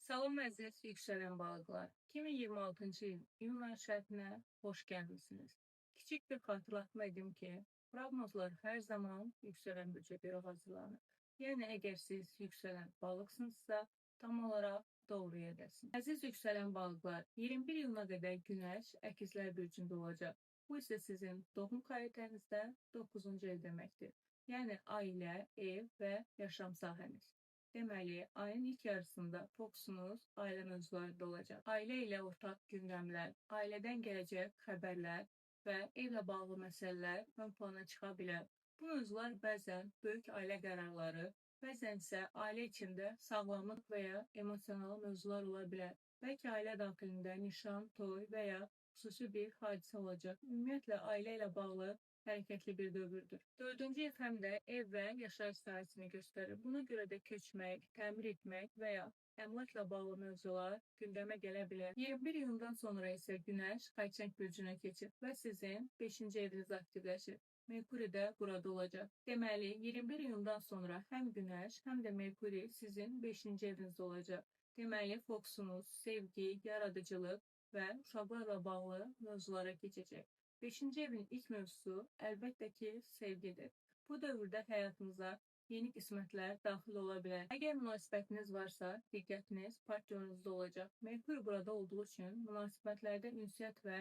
Salam əziz yüksələn balıqlar. 2026-cı il iyun şərtinə xoş gəlmisiniz. Kiçik bir xatırlatma edim ki, proqnozlar hər zaman yüksələn burca görə hazırlanır. Yəni, əgər siz yüksələn balıqsınızsa, tam olaraq doğru yerdəsiniz. Əziz yüksələn balıqlar, 21 iyuna qədər Günəş əkizlər bürcündə olacaq. Bu isə sizin doğum xəritənizdə 9-cu ev deməkdir. Yəni, ailə, ev və yaşam sahəniz. Deməli, ayın ilk yarısında fokusunuz ailə mövzularında olacaq. Ailə ilə ortaq gündəmlər, ailədən gələcək xəbərlər və evlə bağlı məsələlər ön plana çıxa bilər. Bu mövzular bəzən böyük ailə qərarları, bəzən isə ailə içində sağlamlıq və ya emosional mövzular ola bilər. Bəlkə ailə daxilində nişan, toy və ya xüsusi bir hadisə olacaq. Ümumiyyətlə, ailə ilə bağlı hərəkətli bir dövrdür. 4-cü ev həm də ev və yaşayış sahəsini göstərir. Buna görə də köçmək, təmir etmək və ya əmlakla bağlı mövzular gündəmə gələ bilər. 21 iyundan sonra isə Günəş Xərçəng bürcünə keçir və sizin 5-ci eviniz aktivləşir. Merkuri də burada olacaq. Deməli, 21 iyundan sonra həm Günəş, həm də Merkuri sizin 5-ci evinizdə olacaq. Deməli, fokusunuz sevgi, yaradıcılıq və uşaqlarla bağlı mövzulara keçəcək. 5-ci evin ilk mövzusu əlbəttə ki, sevgidir. Bu dövrdə həyatınıza yeni qismətlər daxil ola bilər. Əgər münasibətiniz varsa, diqqətiniz partnyorunuzda olacaq. Merkur burada olduğu üçün münasibətlərdə ünsiyyət və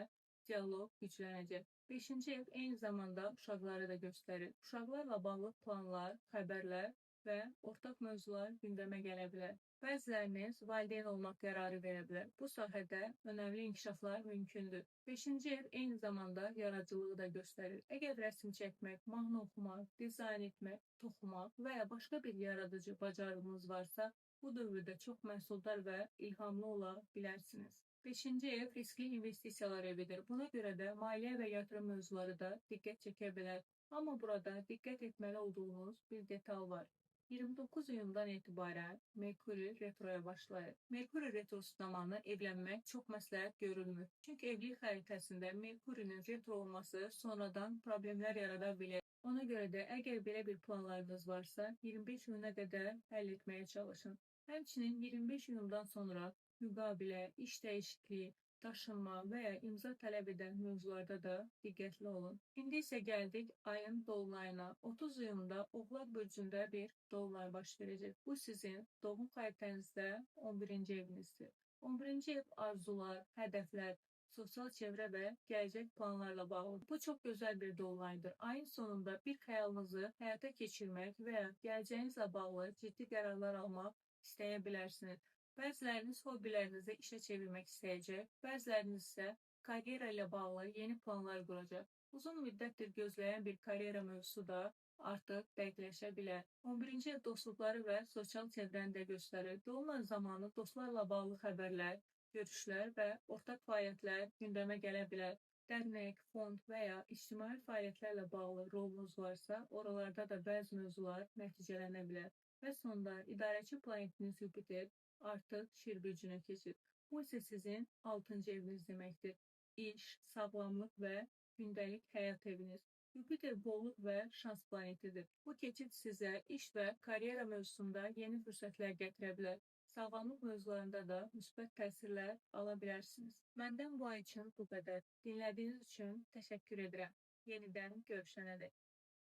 dialoq güclənəcək. 5-ci ev eyni zamanda uşaqları da göstərir. Uşaqlarla bağlı planlar, xəbərlər və ortaq mövzular gündəmə gələ bilər. Bəziləriniz valideyn olmaq qərarı verə bilər. Bu sahədə önəmli inkişaflar mümkündür. 5-ci ev eyni zamanda yaradıcılığı da göstərir. Əgər rəsm çəkmək, mahnı oxumaq, dizayn etmək, toxumaq və ya başqa bir yaradıcı bacarığınız varsa, bu dövrdə çox məhsuldar və ilhamlı ola bilərsiniz. 5-ci ev riskli investisiyalar evidir. Buna görə də maliyyə və yatırım mövzuları da diqqət çəkə bilər. Amma burada diqqət etməli olduğunuz bir detal var. 29 iyundan etibarən Merkuri retroya başlayır. Merkuri retrosu zamanı evlənmək çox məsləhət görülmür. Çünki evlilik xəritəsində Merkurinin retro olması sonradan problemlər yarada bilər. Ona görə də əgər belə bir planlarınız varsa, 25 iyuna qədər həll etməyə çalışın. Həmçinin 25 iyundan sonra müqabilə, iş dəyişikliyi, daşınma və ya imza tələb edən mövzularda da diqqətli olun. İndi isə gəldik ayın dolunayına. 30 iyunda Oğlaq bürcündə bir dolunay baş verəcək. Bu sizin doğum xəritənizdə 11-ci evinizdir. 11-ci ev arzular, hədəflər, sosial çevrə və gələcək planlarla bağlıdır. Bu çox gözəl bir dolunaydır. Ayın sonunda bir xəyalınızı həyata keçirmək və ya gələcəyinizlə bağlı ciddi qərarlar almaq istəyə bilərsiniz. Bəziləriniz hobilərinizi işə çevirmək istəyəcək, bəziləriniz isə karyera ilə bağlı yeni planlar quracaq. Uzun müddətdir gözləyən bir karyera mövzusu da artıq dəqiqləşə bilər. 11-ci ev dostluqları və sosial çevrəni də göstərir. Dolunay zamanı dostlarla bağlı xəbərlər, görüşlər və ortaq fəaliyyətlər gündəmə gələ bilər. Dərnək, fond və ya ictimai fəaliyyətlərlə bağlı rolunuz varsa, oralarda da bəzi mövzular nəticələnə bilər. Və sonda idarəçi planetiniz Jupiter artıq Şir bürcünə keçir. Bu isə sizin 6-cı eviniz deməkdir. İş, sağlamlıq və gündəlik həyat eviniz. Jupiter bolluq və şans planetidir. Bu keçid sizə iş və karyera mövzusunda yeni fürsətlər gətirə bilər. Sağlamlıq mövzularında da müsbət təsirlər ala bilərsiniz. Məndən bu ay üçün bu qədər. Dinlədiyiniz üçün təşəkkür edirəm. Yenidən görüşənədək.